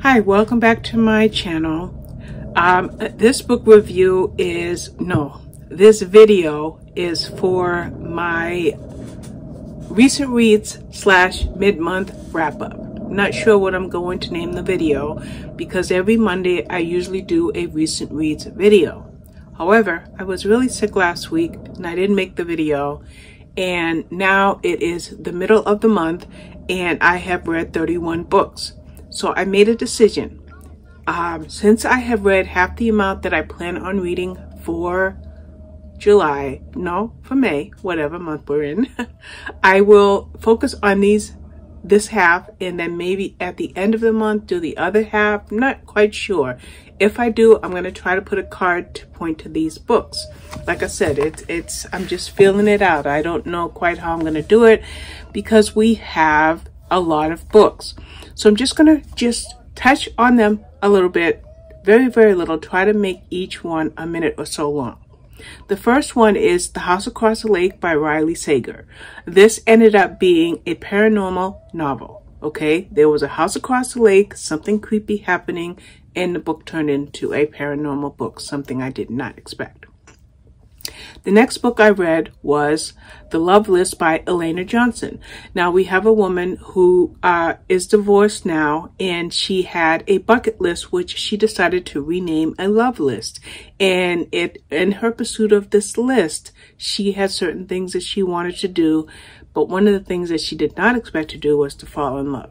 Hi, welcome back to my channel. This book review is, this video is for my recent reads / mid-month wrap-up. Not sure what I'm going to name the video because every Monday I usually do a recent reads video. However, I was really sick last week and I didn't make the video, and now it is the middle of the month and I have read 31 books. So I made a decision. Since I have read half the amount that I plan on reading for for May, whatever month we're in, I will focus on this half, and then maybe at the end of the month do the other half. I'm not quite sure. If I do, I'm going to try to put a card to point to these books. Like I said, I'm just feeling it out. I don't know quite how I'm going to do it because we have a lot of books. So I'm just going to touch on them a little bit, very, very little, try to make each one a minute or so long. The first one is The House Across the Lake by Riley Sager. This ended up being a paranormal novel, okay? There was a house across the lake, something creepy happening, and the book turned into a paranormal book, something I did not expect. The next book I read was The Loveless by Elana Johnson. Now, we have a woman who is divorced now, and she had a bucket list which she decided to rename a love list. And in her pursuit of this list, she had certain things that she wanted to do, but one of the things that she did not expect to do was to fall in love.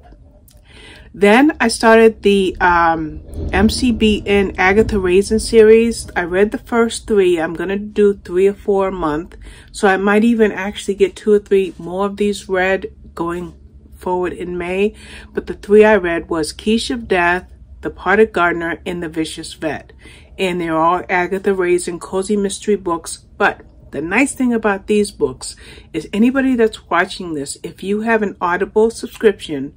Then I started the MCKINNON Agatha Raisin series. I read the first 3. I'm going to do 3 or 4 a month. So I might even actually get 2 or 3 more of these read going forward in May. But the 3 I read was Quiche of Death, The Parted Gardener, and The Vicious Vet. And they're all Agatha Raisin cozy mystery books. But the nice thing about these books is anybody that's watching this, if you have an Audible subscription,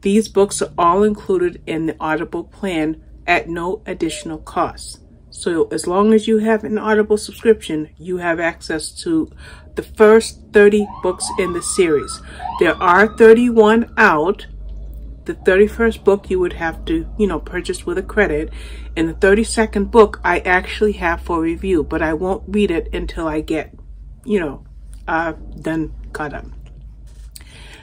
these books are all included in the Audible plan at no additional cost. So as long as you have an Audible subscription, you have access to the first 30 books in the series. There are 31 out. The 31st book you would have to, purchase with a credit. And the 32nd book I actually have for review, but I won't read it until I get, done caught up.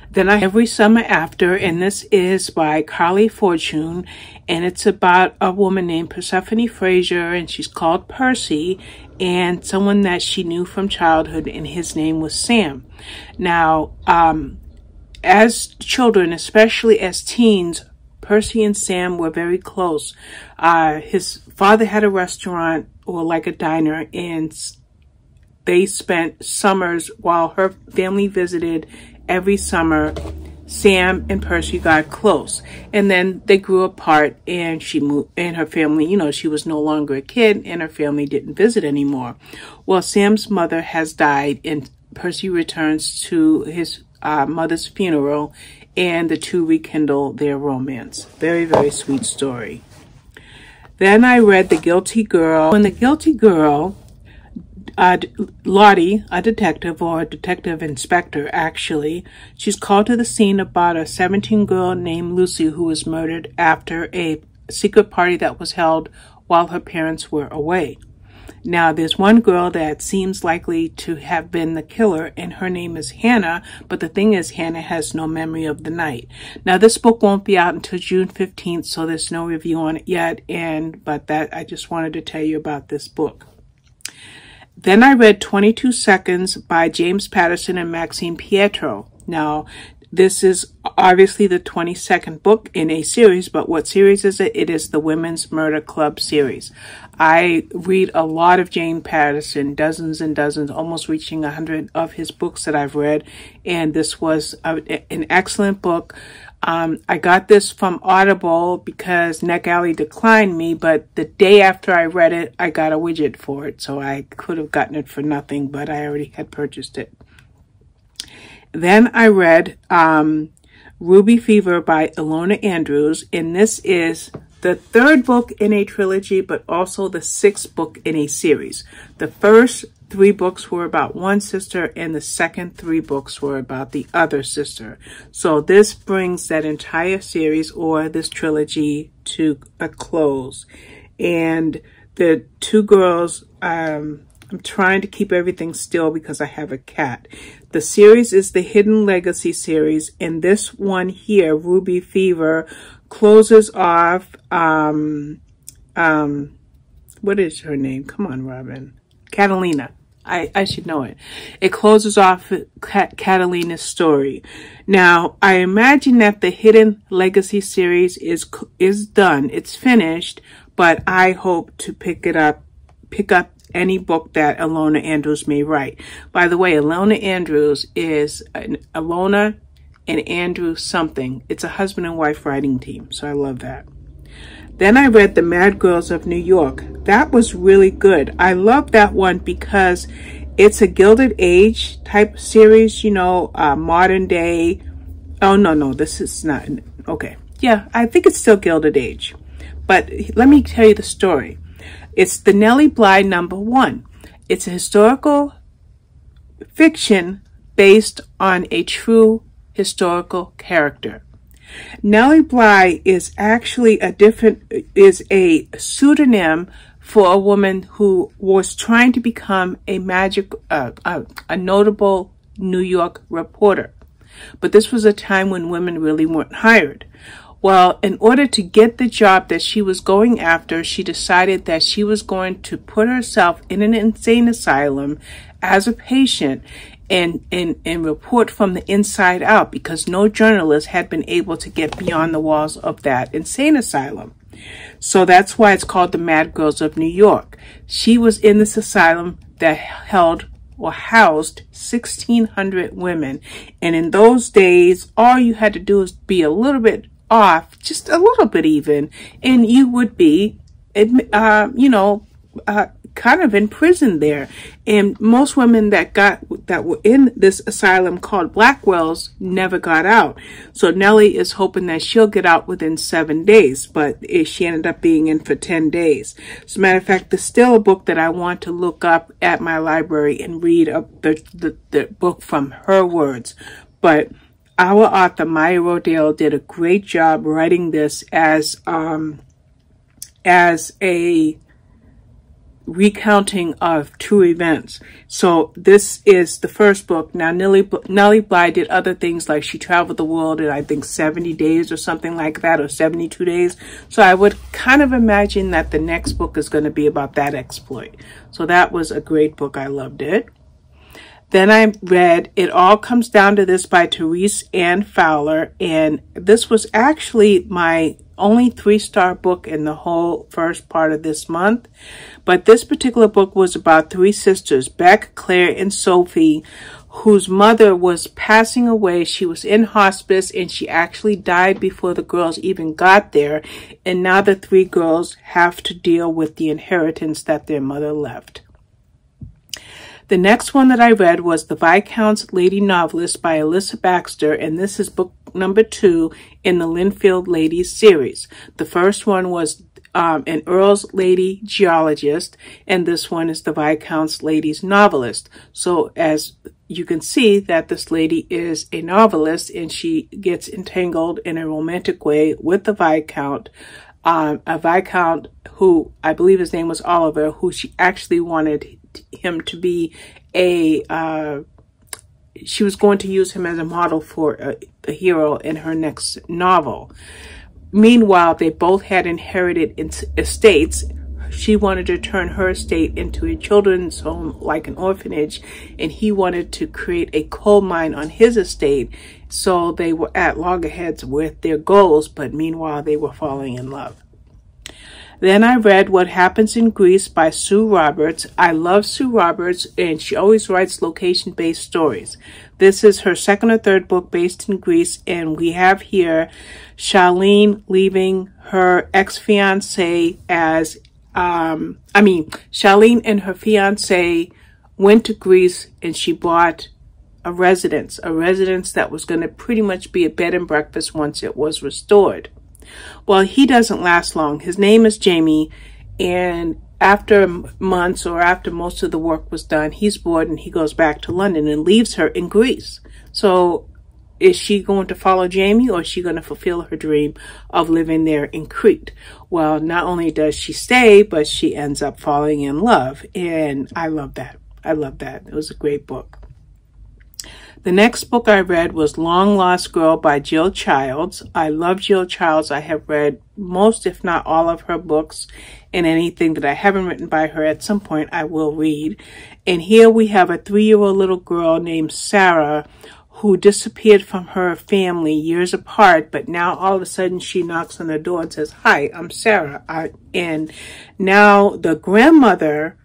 Then I have Every Summer After, and this is by Carley Fortune, and it's about a woman named Persephone Fraser, and she's called Percy, and someone that she knew from childhood, and his name was Sam. Now, as children, especially as teens, Percy and Sam were very close. His father had a restaurant, or like a diner, and they spent summers while her family visited. Every summer, Sam and Percy got close, and then they grew apart, and she moved, and her family, she was no longer a kid, and her family didn't visit anymore. Well, Sam's mother has died, and Percy returns to his mother's funeral, and the two rekindle their romance. Very, very sweet story. Then I read The Guilty Girl. And The Guilty Girl, Lottie, a detective, or a detective inspector actually, she's called to the scene about a 17 girl named Lucy who was murdered after a secret party that was held while her parents were away. Now, there's one girl that seems likely to have been the killer, and her name is Hannah, but the thing is, Hannah has no memory of the night. Now, this book won't be out until June 15th, so there's no review on it yet, but I just wanted to tell you about this book. Then I read 22 Seconds by James Patterson and Maxine PAETRO. Now, this is obviously the 22nd book in a series, but what series is it? It is the Women's Murder Club series. I read a lot of James Patterson, dozens and dozens, almost reaching 100 of his books that I've read, and this was an excellent book. I got this from Audible because NetGalley declined me, but the day after I read it, I got a widget for it, so I could have gotten it for nothing, but I already had purchased it. Then I read Ruby Fever by Ilona Andrews, and this is the 3rd book in a trilogy, but also the 6th book in a series. The first 3 books were about one sister, and the second 3 books were about the other sister. So this brings that entire series, or this trilogy, to a close. And the 2 girls, I'm trying to keep everything still because I have a cat. The series is the Hidden Legacy series, and this one here, Ruby Fever, closes off, what is her name? Come on, Robin. Catalina. I should know it. It closes off Catalina's story. Now, I imagine that the Hidden Legacy series is done. It's finished, but I hope to pick up any book that Ilona Andrews may write. By the way, Ilona Andrews is Ilona and Andrew something. It's a husband and wife writing team, so I love that. Then I read The Mad Girls of New York. That was really good. I love that one because it's a Gilded Age type series, you know, modern day. Oh, no, this is not. Okay. Yeah, I think it's still Gilded Age. But let me tell you the story. It's the Nellie Bly #1. It's a historical fiction based on a true historical character. Nellie Bly is actually is a pseudonym for a woman who was trying to become a notable New York reporter. But this was a time when women really weren't hired. Well, in order to get the job that she was going after, she decided that she was going to put herself in an insane asylum as a patient and report from the inside out, because no journalist had been able to get beyond the walls of that insane asylum. So that's why it's called The Mad Girls of New York. She was in this asylum that held or housed 1,600 women. And in those days, all you had to do was be a little bit off, just a little bit even, and you would be, kind of in prison there. And most women that were in this asylum called Blackwell's never got out. So Nellie is hoping that she'll get out within 7 days, but she ended up being in for 10 days. As a matter of fact, there's still a book that I want to look up at my library and read the book from her words. But our author, Maya Rodale, did a great job writing this as a recounting of true events. So this is the first book. Now, Nellie Bly did other things, like she traveled the world in, I think, 70 days or something like that, or 72 days. So I would kind of imagine that the next book is going to be about that exploit. So that was a great book. I loved it. Then I read It All Comes Down to This by Therese Ann Fowler, and this was actually my only 3-star book in the whole first part of this month. But this particular book was about 3 sisters, Beck, Clare, and Sophie, whose mother was passing away. She was in hospice, and she actually died before the girls even got there. And now the 3 girls have to deal with the inheritance that their mother left. The next one that I read was The Viscount's Lady Novelist by Alissa Baxter, and this is book number 2 in the Linfield Ladies series. The first one was an Earl's Lady Geologist, and this one is The Viscount's Ladies Novelist. So as you can see that this lady is a novelist, and she gets entangled in a romantic way with the Viscount. A Viscount who, I believe his name was Oliver, who she actually wanted him to be she was going to use him as a model for a hero in her next novel. Meanwhile, they both had inherited estates. She wanted to turn her estate into a children's home, like an orphanage, and he wanted to create a coal mine on his estate. So they were at loggerheads with their goals, but meanwhile they were falling in love. Then I read What Happens in Greece by Sue Roberts. I love Sue Roberts, and she always writes location-based stories. This is her second or third book based in Greece, and we have here Shalini leaving her ex-fiancé as, Shalini and her fiancé went to Greece, and she bought a residence that was going to pretty much be a bed and breakfast once it was restored. Well, he doesn't last long. His name is Jamie, and after months or after most of the work was done, he's bored and he goes back to London and leaves her in Greece. So is she going to follow Jamie, or is she going to fulfill her dream of living there in Crete? Well, not only does she stay, but she ends up falling in love. And I love that. I love that. It was a great book. The next book I read was Long Lost Girl by Jill Childs. I love Jill Childs. I have read most, if not all, of her books, and anything that I haven't written by her at some point I will read. And here we have a 3-year-old little girl named Sarah who disappeared from her family years apart, but now all of a sudden she knocks on the door and says, "Hi, I'm Sarah." And now the grandmother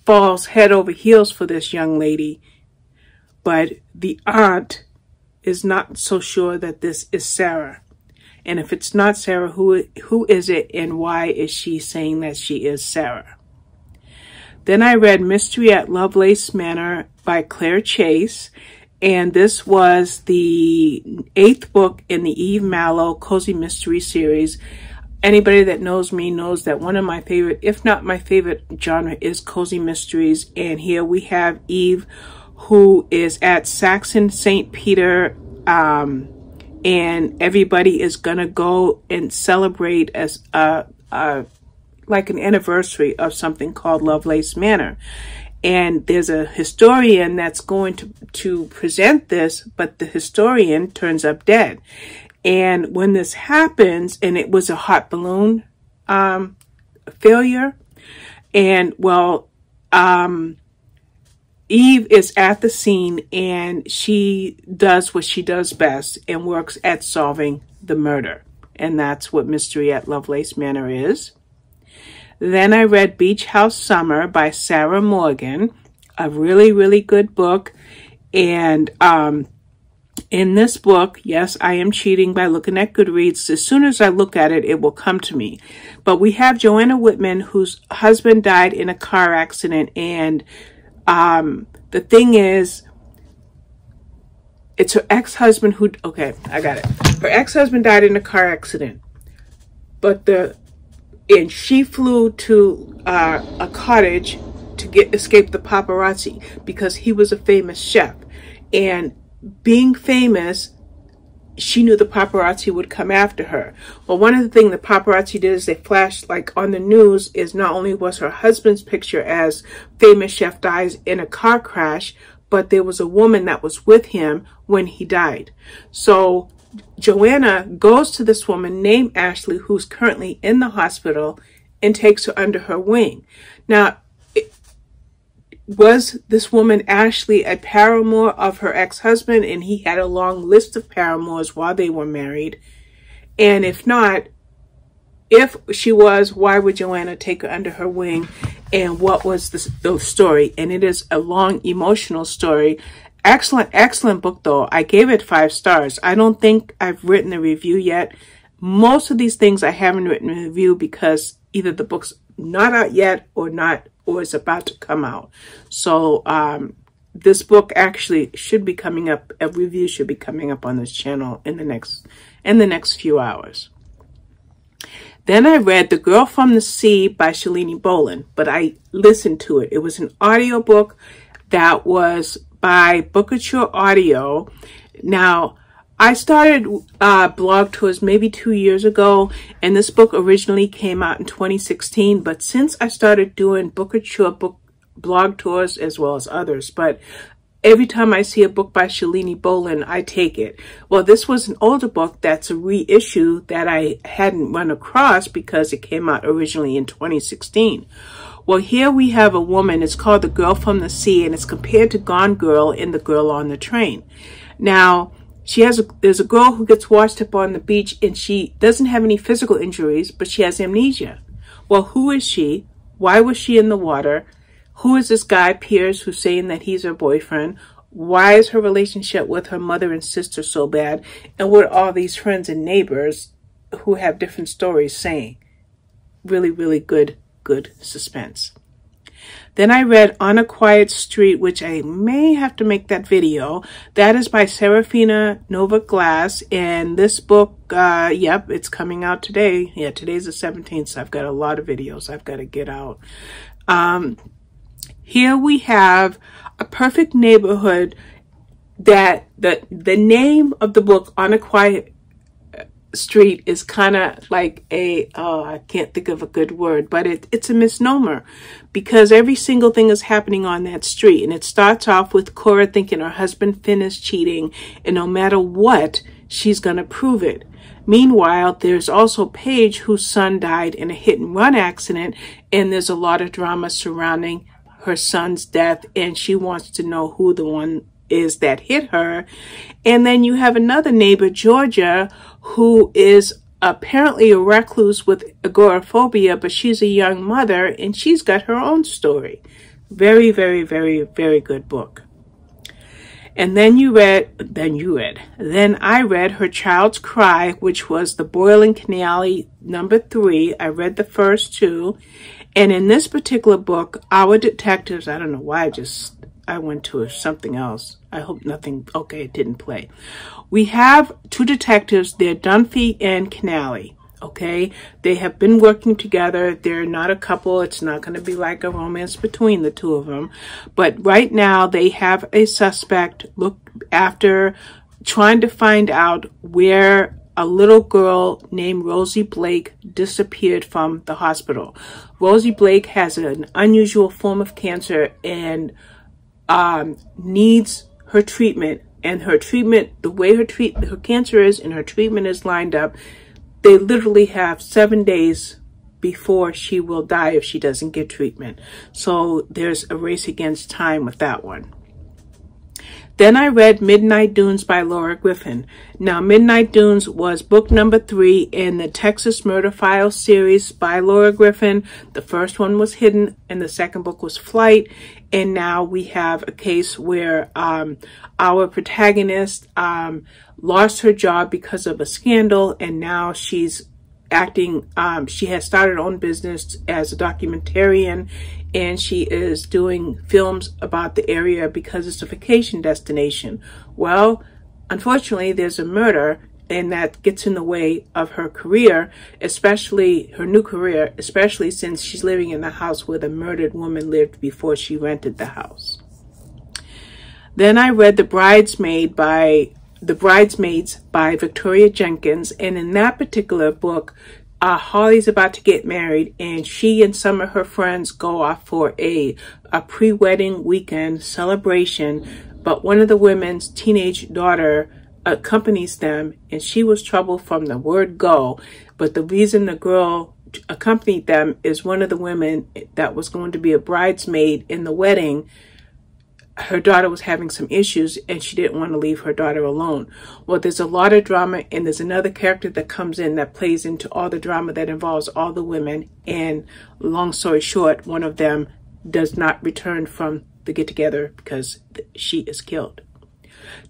falls head over heels for this young lady, but the aunt is not so sure that this is Sarah. And if it's not Sarah, who is it, and why is she saying that she is Sarah? Then I read Mystery at Lovelace Manor by Clare Chase, and this was the 8th book in the Eve Mallow Cozy Mystery series. Anybody that knows me knows that one of my favorite, if not my favorite genre, is cozy mysteries. And here we have Eve, who is at Saxon St. Peter, and everybody is going to go and celebrate as like an anniversary of something called Lovelace Manor. And there's a historian that's going to present this, but the historian turns up dead. And when this happens, and it was a hot balloon failure, and well, Eve is at the scene, and she does what she does best and works at solving the murder. And that's what Mystery at Lovelace Manor is. Then I read Beach House Summer by Sarah Morgan, a really, really good book. And in this book, yes, I am cheating by looking at Goodreads. As soon as I look at it, it will come to me. But we have Joanna Whitman, whose husband died in a car accident. And the thing is, it's her ex-husband who, okay, I got it. Her ex-husband died in a car accident. And she flew to a cottage to escape the paparazzi because he was a famous chef. And being famous, she knew the paparazzi would come after her. Well, one of the things the paparazzi did is they flashed, like on the news, is not only was her husband's picture as famous chef dies in a car crash, but there was a woman that was with him when he died. So Joanna goes to this woman named Ashley, who's currently in the hospital, and takes her under her wing. Now, was this woman Ashley a paramour of her ex-husband, and he had a long list of paramours while they were married? And if not, if she was, why would Joanna take her under her wing? And what was the story? And it is a long, emotional story. Excellent, excellent book, though. I gave it 5 stars. I don't think I've written a review yet. Most of these things I haven't written a review because either the book's not out yet or is about to come out. So this book actually should be coming up. A review should be coming up on this channel in the next few hours. Then I read The Girl from the Sea by Shalini Boland, but I listened to it. It was an audiobook that was by Bookouture Audio. Now, I started blog tours maybe 2 years ago, and this book originally came out in 2016. But since I started doing Bookouture blog tours, as well as others, but every time I see a book by Shalini Boland, I take it. Well, this was an older book that's a reissue that I hadn't run across because it came out originally in 2016. Well, here we have a woman. It's called The Girl from the Sea, and it's compared to Gone Girl and The Girl on the Train. Now, there's a girl who gets washed up on the beach, and she doesn't have any physical injuries, but she has amnesia. Well, who is she? Why was she in the water? Who is this guy, Piers, who's saying that he's her boyfriend? Why is her relationship with her mother and sister so bad? And what are all these friends and neighbors who have different stories saying? Really, really good suspense. Then I read On a Quiet Street, which I may have to make that video. That is by Seraphina Novaglass. And this book, yep, it's coming out today. Yeah, today's the 17th, so I've got a lot of videos I've got to get out. Here we have A Perfect Neighborhood. That the name of the book, On a Quiet Street, is kind of like I can't think of a good word, but it's a misnomer, because every single thing is happening on that street. And it starts off with Cora thinking her husband Finn is cheating, and no matter what, she's going to prove it. Meanwhile, there's also Paige, whose son died in a hit-and-run accident, and there's a lot of drama surrounding her son's death, and she wants to know who the one is that hit her. And then you have another neighbor, Georgia, who is apparently a recluse with agoraphobia, but she's a young mother and she's got her own story. Very, very, very, very good book. And then I read Her Child's Cry, which was the Boyle and Canale #3. I read the first two. And in this particular book, our detectives, I don't know why I went to something else. I hope nothing, okay, it didn't play. We have two detectives, they're Dunphy and Canale, okay? They have been working together. They're not a couple. It's not going to be like a romance between the two of them. But right now they have a suspect after trying to find out where a little girl named Rosie Blake disappeared from the hospital. Rosie Blake has an unusual form of cancer and needs her treatment, and her treatment, the way her cancer is and her treatment is lined up, they literally have 7 days before she will die if she doesn't get treatment. So there's a race against time with that one. Then I read Midnight Dunes by Laura Griffin. Now, Midnight Dunes was book #3 in the Texas Murder Files series by Laura Griffin. The first one was Hidden, and the second book was Flight. And now we have a case where our protagonist lost her job because of a scandal, and now she's acting, she has started her own business as a documentarian, and she is doing films about the area because it's a vacation destination. Well, unfortunately, there's a murder, and that gets in the way of her career, especially her new career, especially since she's living in the house where the murdered woman lived before she rented the house. Then I read The Bridesmaids by Victoria Jenkins, and in that particular book, Holly's about to get married, and she and some of her friends go off for a pre-wedding weekend celebration, but one of the women's teenage daughter accompanies them, and she was troubled from the word go. But the reason the girl accompanied them is one of the women that was going to be a bridesmaid in the wedding, her daughter was having some issues and she didn't want to leave her daughter alone. Well, there's a lot of drama, and there's another character that comes in that plays into all the drama that involves all the women, and long story short, one of them does not return from the get-together because she is killed.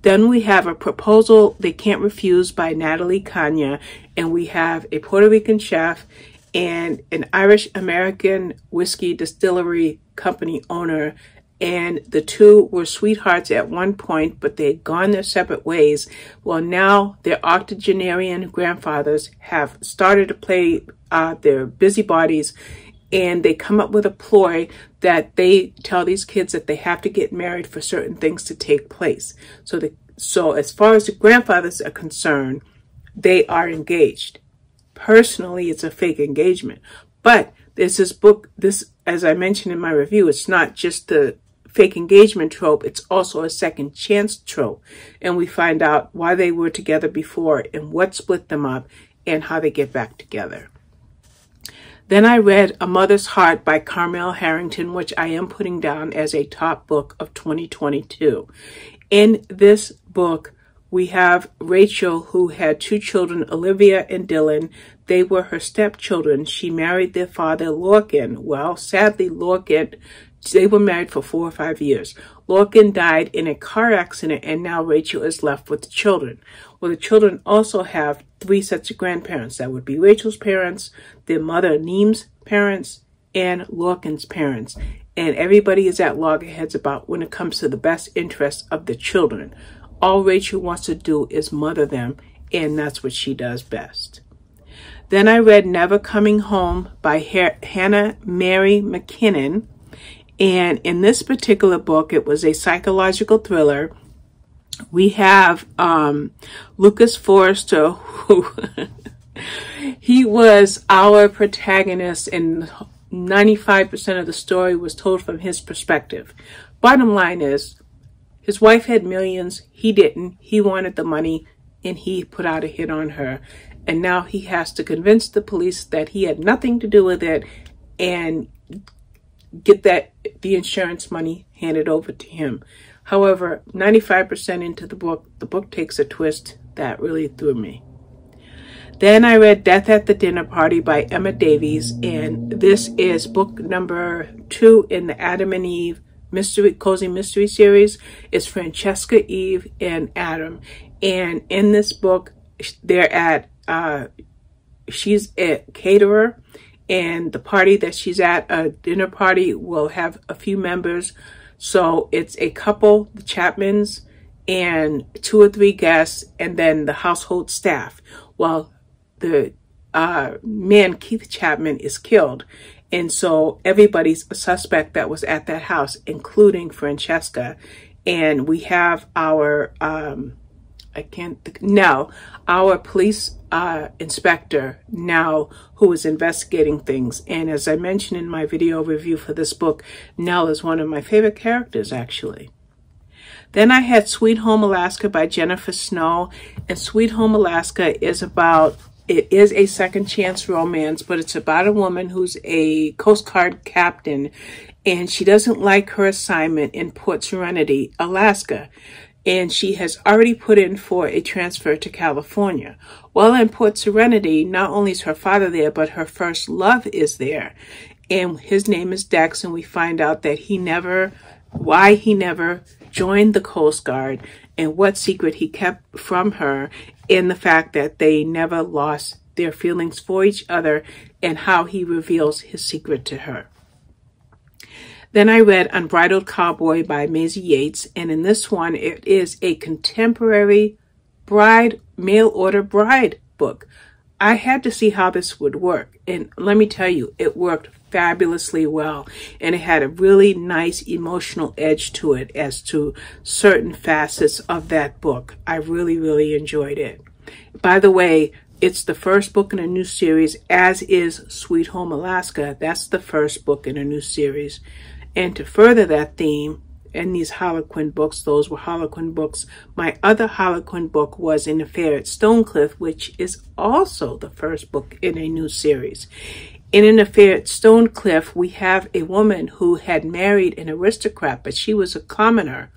Then we have A Proposal They Can't Refuse by Natalie Kanya, and we have a Puerto Rican chef and an Irish-American whiskey distillery company owner, and the two were sweethearts at one point, but they'd gone their separate ways. Well, now their octogenarian grandfathers have started to play their busybodies, and they come up with a ploy that they tell these kids that they have to get married for certain things to take place. So as far as the grandfathers are concerned, they are engaged. Personally, it's a fake engagement. But there's this book, as I mentioned in my review, it's not just the fake engagement trope, it's also a second chance trope. And we find out why they were together before and what split them up and how they get back together. Then I read A Mother's Heart by Carmel Harrington, which I am putting down as a top book of 2022. In this book, we have Rachel, who had two children, Olivia and Dylan. They were her stepchildren. She married their father, Lorcan. Well, sadly, Lorcan, they were married for 4 or 5 years. Lorcan died in a car accident, and now Rachel is left with the children. Well, the children also have 3 sets of grandparents. That would be Rachel's parents, their mother, Neem's parents, and Lorcan's parents. And everybody is at loggerheads about when it comes to the best interests of the children. All Rachel wants to do is mother them, and that's what she does best. Then I read Never Coming Home by Hannah Mary McKinnon. And in this particular book, it was a psychological thriller. We have Lucas Forrester, who he was our protagonist, and 95% of the story was told from his perspective. Bottom line is, his wife had millions, he didn't. He wanted the money, and he put out a hit on her. And now he has to convince the police that he had nothing to do with it and get the insurance money handed over to him. However, 95% into the book takes a twist that really threw me. Then I read Death at the Dinner Party by Emma Davies, and this is book number 2 in the Adam and Eve cozy mystery series. It's Francesca, Eve, and Adam. And in this book, she's a caterer, and the party that she's at, a dinner party, will have a few members. So it's a couple, the Chapmans, and 2 or 3 guests, and then the household staff. Well, the man, Keith Chapman, is killed. And so everybody's a suspect that was at that house, including Francesca. And we have our, our police inspector now, who is investigating things. And as I mentioned in my video review for this book, Nell is one of my favorite characters, actually. Then I had Sweet Home Alaska by Jennifer Snow. And Sweet Home Alaska is it is a second chance romance, but it's about a woman who's a Coast Guard captain, and she doesn't like her assignment in Port Serenity, Alaska. And she has already put in for a transfer to California. While in Port Serenity, not only is her father there, but her first love is there. And his name is Dex, and we find out that why he never joined the Coast Guard, and what secret he kept from her, in the fact that they never lost their feelings for each other, and how he reveals his secret to her. Then I read Unbridled Cowboy by Maisie Yates, and in this one, it is a contemporary mail-order bride book. I had to see how this would work, and let me tell you, it worked fabulously well, and it had a really nice emotional edge to it as to certain facets of that book. I really, really enjoyed it. By the way, it's the first book in a new series, as is Sweet Home Alaska. That's the first book in a new series. And to further that theme, and these Harlequin books, those were Harlequin books, my other Harlequin book was An Affair at Stonecliff, which is also the first book in a new series. In An Affair at Stonecliff, we have a woman who had married an aristocrat, but she was a commoner.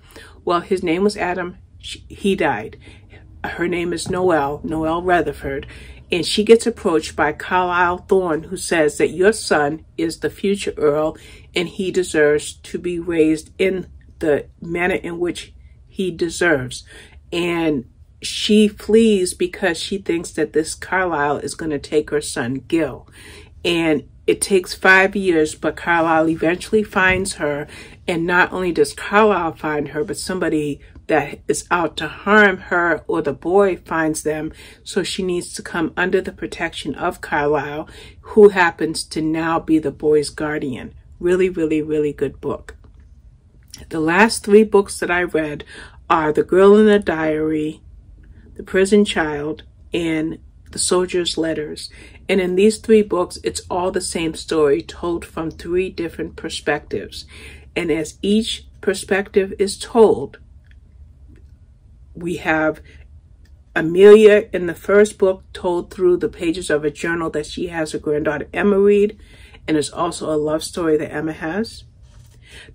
Well, his name was Adam. He died. Her name is Noelle Rutherford, and she gets approached by Carlisle Thorne, who says that your son is the future Earl, and he deserves to be raised in the manner in which he deserves. And she flees because she thinks that this Carlisle is going to take her son, Gil. And it takes 5 years, but Carlisle eventually finds her. And not only does Carlisle find her, but somebody that is out to harm her or the boy finds them. So she needs to come under the protection of Carlisle, who happens to now be the boy's guardian. Really, really, really good book. The last 3 books that I read are The Girl in the Diary, The Prison Child, and The Soldier's Letters. And in these 3 books, it's all the same story told from 3 different perspectives. And as each perspective is told, we have Amelia in the first book told through the pages of a journal that she has her granddaughter Emma read, and it's also a love story that Emma has.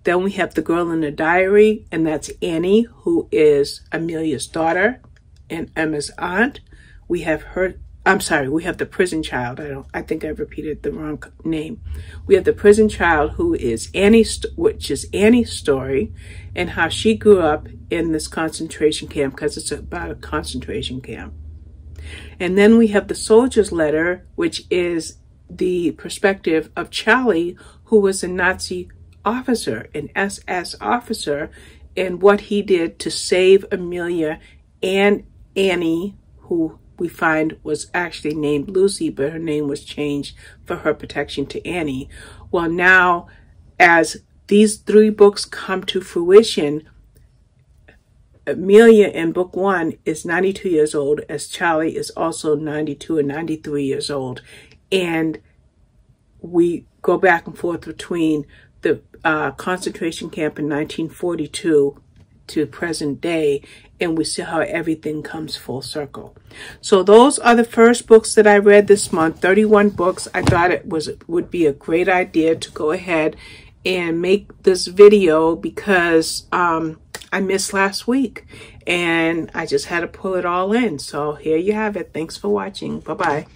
Then we have The Girl in the Diary, and that's Annie, who is Amelia's daughter and Emma's aunt. We have The Prison Child. I think I repeated the wrong name. We have The Prison Child, who is which is Annie's story, and how she grew up in this concentration camp, because it's about a concentration camp. And then we have The Soldier's Letter, which is the perspective of Charlie, who was a Nazi officer, an SS officer, and what he did to save Amelia and Annie, who we find was actually named Lucy, but her name was changed for her protection to Annie. Well, now, as these 3 books come to fruition, Amelia in book 1 is 92 years old, as Charlie is also 92 and 93 years old. And we go back and forth between the concentration camp in 1942 to present day, and we see how everything comes full circle. So those are the first books that I read this month, 31 books. I thought it would be a great idea to go ahead and make this video because I missed last week and I just had to pull it all in. So here you have it. Thanks for watching. Bye-bye.